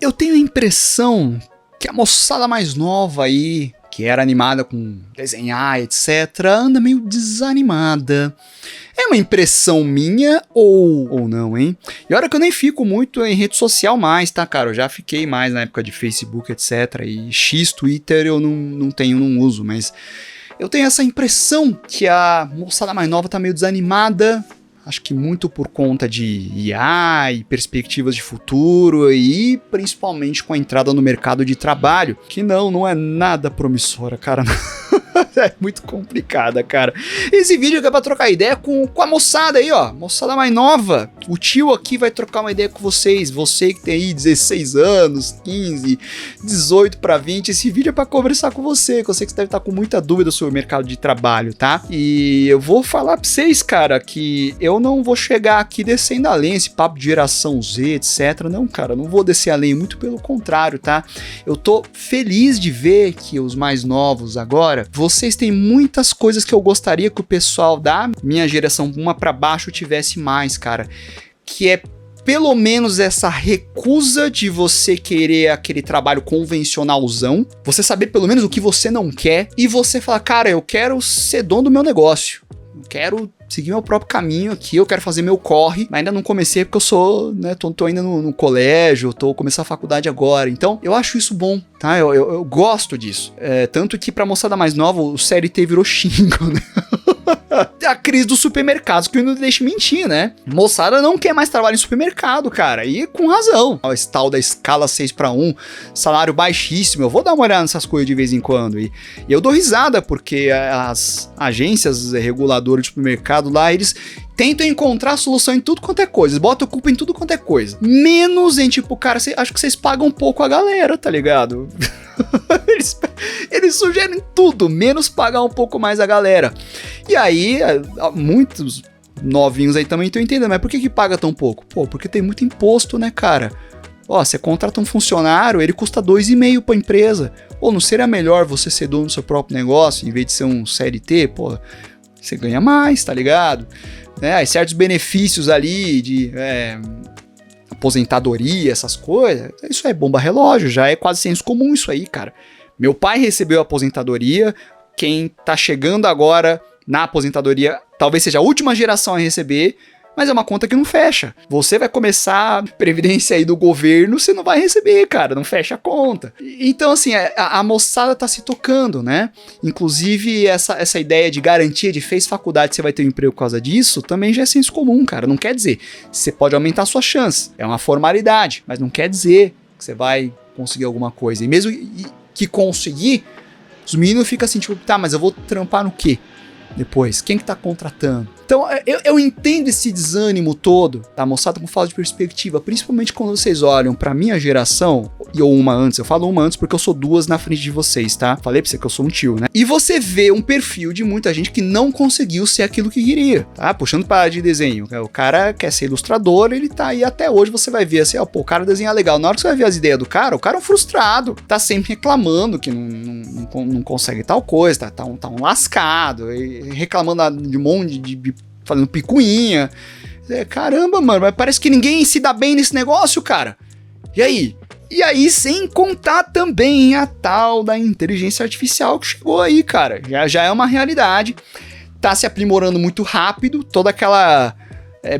eu tenho a impressão que a moçada mais nova aí, que era animada com desenhar, etc., anda meio desanimada. É uma impressão minha ou não, hein? E olha que eu nem fico muito em rede social mais, tá, cara? Eu já fiquei mais na época de Facebook, etc. E X, Twitter eu não uso, mas eu tenho essa impressão que a moçada mais nova tá meio desanimada. Acho que muito por conta de IA e perspectivas de futuro e principalmente com a entrada no mercado de trabalho, que não é nada promissora, cara. É muito complicada, cara. Esse vídeo aqui é pra trocar ideia com a moçada aí, ó. Moçada mais nova. O tio aqui vai trocar uma ideia com vocês. Você que tem aí 16 anos, 15, 18 pra 20. Esse vídeo é pra conversar com você. Que eu sei que você deve estar com muita dúvida sobre o mercado de trabalho, tá? E eu vou falar pra vocês, cara, que eu não vou chegar aqui descendo além, esse papo de geração Z, etc. Não, cara, não vou descer além. Muito pelo contrário, tá? Eu tô feliz de ver que os mais novos agora, vocês têm muitas coisas que eu gostaria que o pessoal da minha geração, uma pra baixo, tivesse mais, cara. Que é pelo menos essa recusa de você querer aquele trabalho convencionalzão, você saber pelo menos o que você não quer e você falar, cara, eu quero ser dono do meu negócio. Eu quero seguir meu próprio caminho aqui, eu quero fazer meu corre, mas ainda não comecei porque eu sou, né, tô ainda no colégio, tô começando a faculdade agora, então eu acho isso bom, tá, eu gosto disso, tanto que pra moçada mais nova, o CLT virou xingo, né? A crise dos supermercados que não deixa mentir, né? Moçada não quer mais trabalhar em supermercado, cara, e com razão. Esse tal da escala 6:1, salário baixíssimo, eu vou dar uma olhada nessas coisas de vez em quando, e eu dou risada, porque as agências reguladoras de supermercado lá, eles tentam encontrar solução em tudo quanto é coisa, eles botam culpa em tudo quanto é coisa, menos em tipo, cara, acho que vocês pagam um pouco a galera, tá ligado? Eles sugerem tudo, menos pagar um pouco mais a galera. E aí, muitos novinhos aí também estão entendendo, mas por que paga tão pouco? Pô, porque tem muito imposto, né, cara? Ó, você contrata um funcionário, ele custa 2,5 pra empresa. Ou não seria melhor você ser dono do seu próprio negócio, em vez de ser um CLT? Pô, você ganha mais, tá ligado? Aí certos benefícios ali de aposentadoria, essas coisas, isso é bomba relógio, já é quase senso comum isso aí, cara. Meu pai recebeu a aposentadoria, quem tá chegando agora na aposentadoria talvez seja a última geração a receber, mas é uma conta que não fecha. Você vai começar a previdência aí do governo, você não vai receber, cara, não fecha a conta. Então, assim, a moçada tá se tocando, né? Inclusive, essa ideia de garantia de fez faculdade, você vai ter um emprego por causa disso, também já é senso comum, cara. Não quer dizer, você pode aumentar a sua chance, é uma formalidade, mas não quer dizer que você vai conseguir alguma coisa. E mesmo que conseguir, os meninos ficam assim, tipo, tá, mas eu vou trampar no quê? Depois, quem que tá contratando? Então, eu entendo esse desânimo todo da moçada com falta de perspectiva, principalmente quando vocês olham pra minha geração, ou uma antes, eu falo uma antes porque eu sou duas na frente de vocês, tá? Falei pra você que eu sou um tio, né? E você vê um perfil de muita gente que não conseguiu ser aquilo que queria, tá? Puxando para de desenho, o cara quer ser ilustrador, ele tá aí até hoje, você vai ver assim, ó, pô, o cara desenha legal. Na hora que você vai ver as ideias do cara, o cara é um frustrado, tá sempre reclamando que não consegue tal coisa, tá um lascado, reclamando de um monte de fazendo picuinha. Caramba, mano, mas parece que ninguém se dá bem nesse negócio, cara. E aí? E aí, sem contar também a tal da inteligência artificial que chegou aí, cara. Já é uma realidade. Tá se aprimorando muito rápido. Toda aquela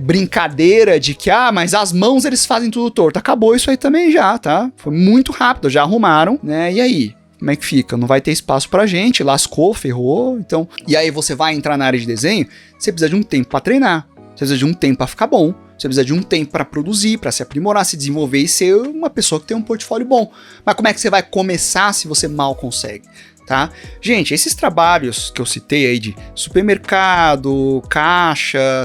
brincadeira de que, mas as mãos eles fazem tudo torto. Acabou isso aí também já, tá? Foi muito rápido, já arrumaram, né? E aí? Como é que fica? Não vai ter espaço pra gente, lascou, ferrou, então... E aí você vai entrar na área de desenho, você precisa de um tempo pra treinar, você precisa de um tempo pra ficar bom, você precisa de um tempo pra produzir, pra se aprimorar, se desenvolver e ser uma pessoa que tem um portfólio bom. Mas como é que você vai começar se você mal consegue? Tá? Gente, esses trabalhos que eu citei aí de supermercado, caixa...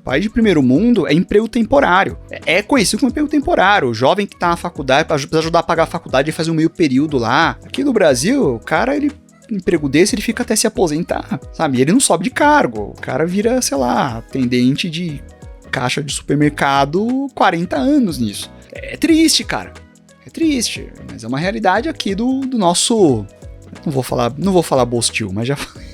país de primeiro mundo é emprego temporário. É conhecido como emprego temporário. O jovem que tá na faculdade, precisa ajudar a pagar a faculdade e fazer um meio período lá. Aqui no Brasil, o cara, emprego desse, ele fica até se aposentar, sabe? E ele não sobe de cargo. O cara vira, sei lá, atendente de caixa de supermercado 40 anos nisso. É triste, cara. É triste. Mas é uma realidade aqui do nosso... Não vou falar Bostil, mas já falei.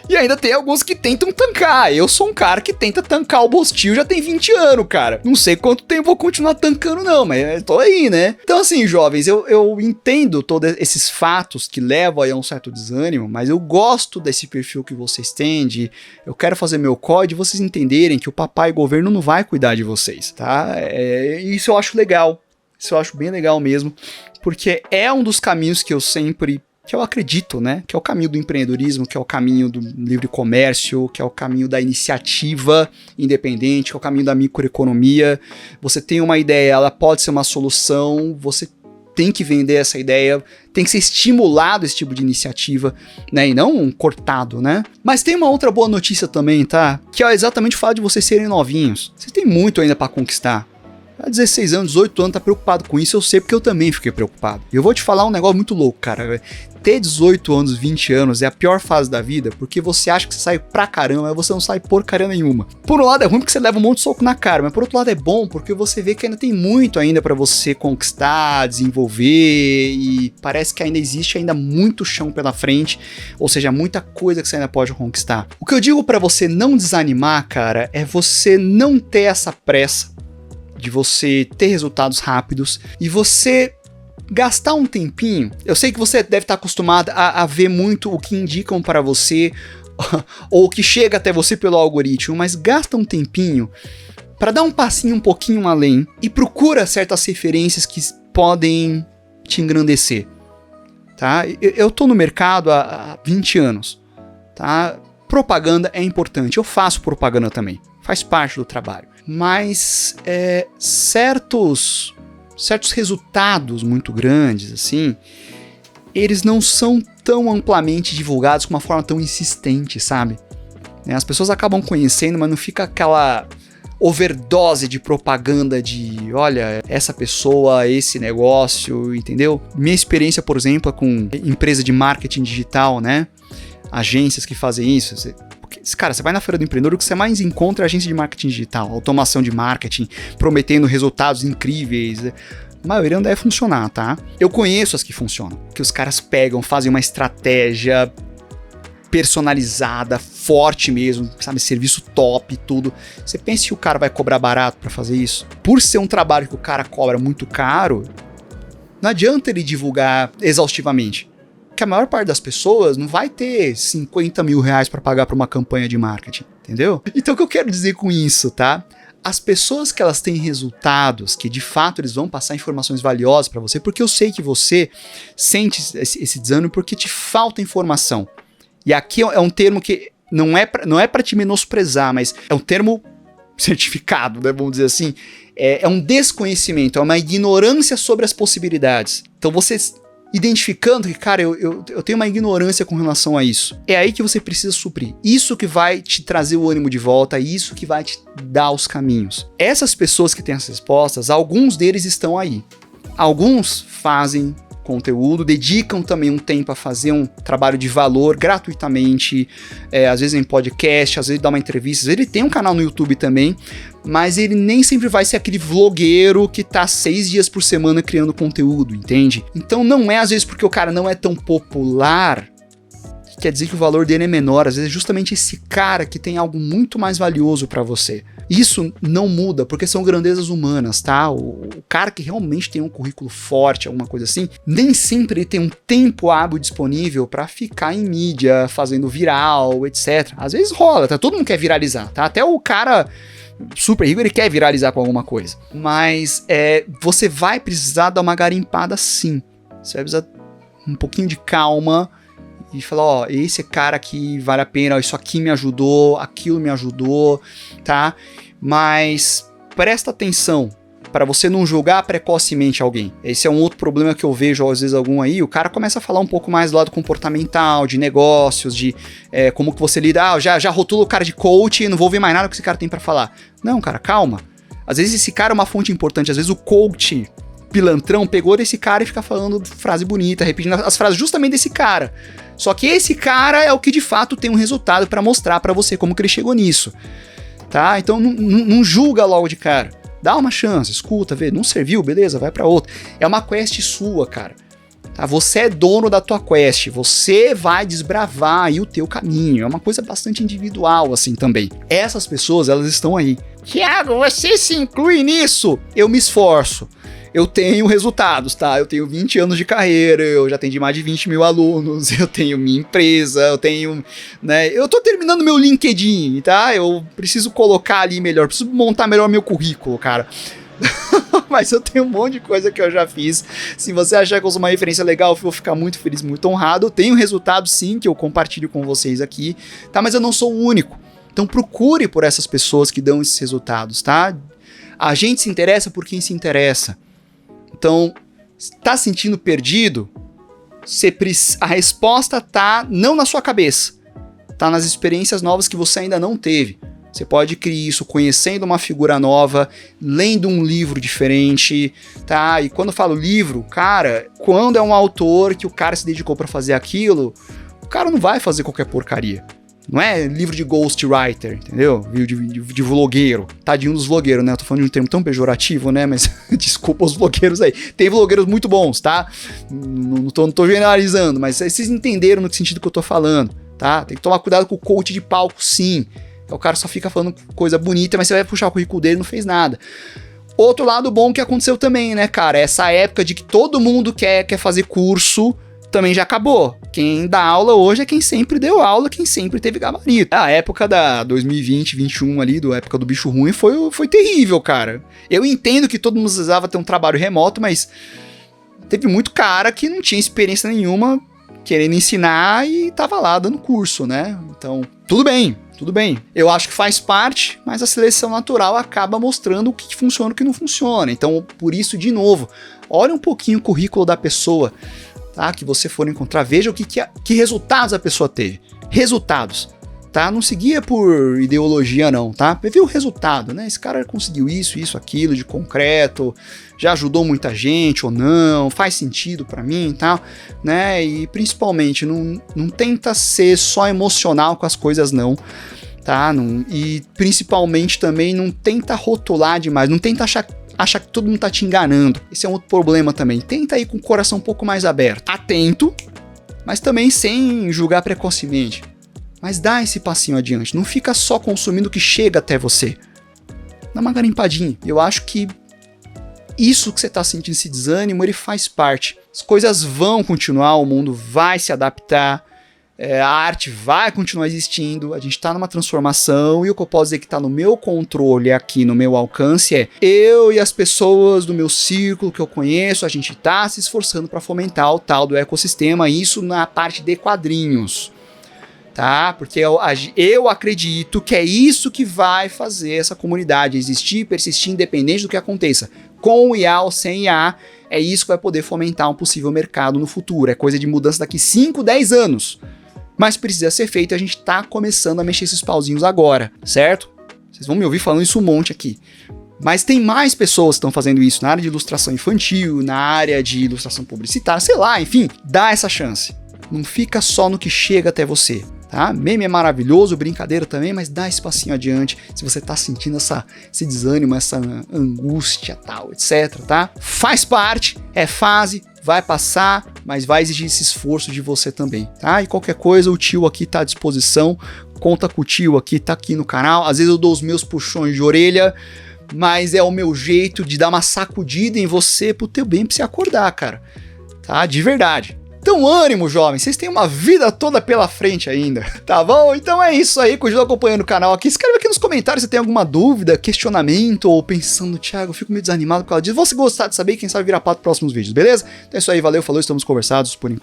E ainda tem alguns que tentam tancar. Eu sou um cara que tenta tancar o Bostil já tem 20 anos, cara. Não sei quanto tempo vou continuar tancando não, mas eu tô aí, né? Então assim, jovens, eu entendo todos esses fatos que levam aí a um certo desânimo, mas eu gosto desse perfil que vocês têm, eu quero fazer meu código, vocês entenderem que o papai governo não vai cuidar de vocês, tá? Isso eu acho legal. Isso eu acho bem legal mesmo, porque é um dos caminhos que eu acredito, né? Que é o caminho do empreendedorismo, que é o caminho do livre comércio, que é o caminho da iniciativa independente, que é o caminho da microeconomia. Você tem uma ideia, ela pode ser uma solução, você tem que vender essa ideia, tem que ser estimulado esse tipo de iniciativa, né? E não cortado, né? Mas tem uma outra boa notícia também, tá? Que é exatamente o fato de vocês serem novinhos. Vocês têm muito ainda para conquistar. Há 16 anos, 18 anos, tá preocupado com isso, eu sei porque eu também fiquei preocupado. E eu vou te falar um negócio muito louco, cara. Ter 18 anos, 20 anos é a pior fase da vida, porque você acha que você sai pra caramba, mas você não sai porcaria nenhuma. Por um lado é ruim porque você leva um monte de soco na cara, mas por outro lado é bom porque você vê que ainda tem muito ainda pra você conquistar, desenvolver, e parece que ainda existe ainda muito chão pela frente, ou seja, muita coisa que você ainda pode conquistar. O que eu digo pra você não desanimar, cara, é você não ter essa pressa de você ter resultados rápidos e você gastar um tempinho. Eu sei que você deve estar acostumado a ver muito o que indicam para você ou o que chega até você pelo algoritmo, mas gasta um tempinho para dar um passinho um pouquinho além e procura certas referências que podem te engrandecer, tá? Eu tô no mercado há 20 anos, tá? Propaganda é importante, eu faço propaganda também, faz parte do trabalho. Mas certos resultados muito grandes, assim, eles não são tão amplamente divulgados com uma forma tão insistente, sabe? As pessoas acabam conhecendo, mas não fica aquela overdose de propaganda de, olha, essa pessoa, esse negócio, entendeu? Minha experiência, por exemplo, é com empresa de marketing digital, né? Agências que fazem isso. Cara, você vai na Feira do Empreendedor, o que você mais encontra é agência de marketing digital, automação de marketing, prometendo resultados incríveis. A maioria não deve funcionar, tá? Eu conheço as que funcionam, que os caras pegam, fazem uma estratégia personalizada, forte mesmo, sabe, serviço top e tudo. Você pensa que o cara vai cobrar barato pra fazer isso? Por ser um trabalho que o cara cobra muito caro, não adianta ele divulgar exaustivamente. Que a maior parte das pessoas não vai ter 50 mil reais para pagar para uma campanha de marketing, entendeu? Então o que eu quero dizer com isso, tá? As pessoas que elas têm resultados, que de fato eles vão passar informações valiosas para você, porque eu sei que você sente esse desânimo porque te falta informação. E aqui é um termo que não é para te menosprezar, mas é um termo certificado, né, vamos dizer assim. É um desconhecimento, é uma ignorância sobre as possibilidades. Então você identificando que, cara, eu tenho uma ignorância com relação a isso. É aí que você precisa suprir. Isso que vai te trazer o ânimo de volta, isso que vai te dar os caminhos. Essas pessoas que têm as respostas, alguns deles estão aí. Alguns fazem conteúdo, dedicam também um tempo a fazer um trabalho de valor gratuitamente, às vezes em podcast, às vezes dá uma entrevista, ele tem um canal no YouTube também, mas ele nem sempre vai ser aquele vlogueiro que tá 6 dias por semana criando conteúdo, entende? Então não é às vezes porque o cara não é tão popular, que quer dizer que o valor dele é menor, às vezes é justamente esse cara que tem algo muito mais valioso pra você. Isso não muda, porque são grandezas humanas, tá? O cara que realmente tem um currículo forte, alguma coisa assim, nem sempre ele tem um tempo hábil disponível pra ficar em mídia, fazendo viral, etc. Às vezes rola, tá? Todo mundo quer viralizar, tá? Até o cara super rico, ele quer viralizar com alguma coisa. Mas você vai precisar dar uma garimpada sim. Você vai precisar um pouquinho de calma e falar, ó, esse cara aqui vale a pena, ó, isso aqui me ajudou, aquilo me ajudou, tá? Mas presta atenção para você não julgar precocemente alguém. Esse é um outro problema que eu vejo às vezes algum aí, o cara começa a falar um pouco mais do lado comportamental, de negócios, de como que você lida, já rotula o cara de coach e não vou ouvir mais nada que esse cara tem para falar. Não, cara, calma. Às vezes esse cara é uma fonte importante, às vezes o coach pilantrão pegou desse cara e fica falando frase bonita, repetindo as frases justamente desse cara. Só que esse cara é o que de fato tem um resultado para mostrar para você como que ele chegou nisso, tá? Então não julga logo de cara. Dá uma chance, escuta, vê, não serviu, beleza, vai para outra. É uma quest sua, cara. Tá? Você é dono da tua quest, você vai desbravar aí o teu caminho, é uma coisa bastante individual assim também. Essas pessoas, elas estão aí. Thiago, você se inclui nisso? Eu me esforço. Eu tenho resultados, tá? Eu tenho 20 anos de carreira, eu já atendi mais de 20 mil alunos, eu tenho minha empresa, eu tenho, né? Eu tô terminando meu LinkedIn, tá? Eu preciso colocar ali melhor, preciso montar melhor meu currículo, cara. Mas eu tenho um monte de coisa que eu já fiz. Se você achar que eu sou uma referência legal, eu vou ficar muito feliz, muito honrado. Eu tenho resultados sim, que eu compartilho com vocês aqui, tá? Mas eu não sou o único. Então procure por essas pessoas que dão esses resultados, tá? A gente se interessa por quem se interessa. Então, tá sentindo perdido? A resposta tá não na sua cabeça, tá nas experiências novas que você ainda não teve. Você pode criar isso conhecendo uma figura nova, lendo um livro diferente, tá? E quando eu falo livro, cara, quando é um autor que o cara se dedicou pra fazer aquilo, o cara não vai fazer qualquer porcaria. Não é livro de ghostwriter, entendeu? De vlogueiro. Tadinho dos vlogueiros, né? Eu tô falando de um termo tão pejorativo, né? Mas desculpa os vlogueiros aí. Tem vlogueiros muito bons, tá? Não tô generalizando, mas vocês entenderam no que sentido que eu tô falando, tá? Tem que tomar cuidado com o coach de palco, sim. O cara só fica falando coisa bonita, mas você vai puxar o currículo dele e não fez nada. Outro lado bom que aconteceu também, né, cara? Essa época de que todo mundo quer fazer curso também já acabou. Quem dá aula hoje é quem sempre deu aula, quem sempre teve gabarito. A época da 2020, 2021 ali, da época do bicho ruim, foi terrível, cara. Eu entendo que todo mundo precisava ter um trabalho remoto, mas teve muito cara que não tinha experiência nenhuma querendo ensinar e tava lá dando curso, né? Então, tudo bem. Eu acho que faz parte, mas a seleção natural acaba mostrando o que funciona e o que não funciona. Então, por isso, de novo, olha um pouquinho o currículo da pessoa, tá? Que você for encontrar, veja que resultados a pessoa teve. Resultados, tá? Não seguia por ideologia não, tá? Vê o resultado, né? Esse cara conseguiu isso, aquilo de concreto, já ajudou muita gente ou não, faz sentido pra mim e tal, né? E principalmente, não tenta ser só emocional com as coisas não, tá? E principalmente também não tenta rotular demais, não tenta achar que todo mundo tá te enganando. Esse é um outro problema também. Tenta ir com o coração um pouco mais aberto. Atento, mas também sem julgar precocemente. Mas dá esse passinho adiante. Não fica só consumindo o que chega até você. Dá uma garimpadinha. Eu acho que isso que você tá sentindo, esse desânimo, ele faz parte. As coisas vão continuar, o mundo vai se adaptar. A arte vai continuar existindo, a gente tá numa transformação e o que eu posso dizer que tá no meu controle aqui, no meu alcance é eu e as pessoas do meu círculo que eu conheço, a gente tá se esforçando para fomentar o tal do ecossistema, isso na parte de quadrinhos, tá? Porque eu acredito que é isso que vai fazer essa comunidade existir, persistir independente do que aconteça. Com IA ou sem IA, é isso que vai poder fomentar um possível mercado no futuro, é coisa de mudança daqui 5, 10 anos. Mas precisa ser feito e a gente tá começando a mexer esses pauzinhos agora, certo? Vocês vão me ouvir falando isso um monte aqui. Mas tem mais pessoas que estão fazendo isso na área de ilustração infantil, na área de ilustração publicitária, sei lá, enfim, dá essa chance. Não fica só no que chega até você, tá? Meme é maravilhoso, brincadeira também, mas dá esse passinho adiante se você tá sentindo esse desânimo, essa angústia, tal, etc, tá? Faz parte, é fase, vai passar, mas vai exigir esse esforço de você também, tá? E qualquer coisa, o tio aqui tá à disposição, conta com o tio aqui, tá aqui no canal, às vezes eu dou os meus puxões de orelha, mas é o meu jeito de dar uma sacudida em você pro teu bem, pra você acordar, cara, tá? De verdade. Então ânimo, jovens, vocês têm uma vida toda pela frente ainda, tá bom? Então é isso aí, continua acompanhando o canal aqui, escreve aqui nos comentários se tem alguma dúvida, questionamento ou pensando, Thiago, eu fico meio desanimado por causa disso. Se você gostar de saber, quem sabe virar pato nos próximos vídeos, beleza? Então é isso aí, valeu, falou, estamos conversados por enquanto.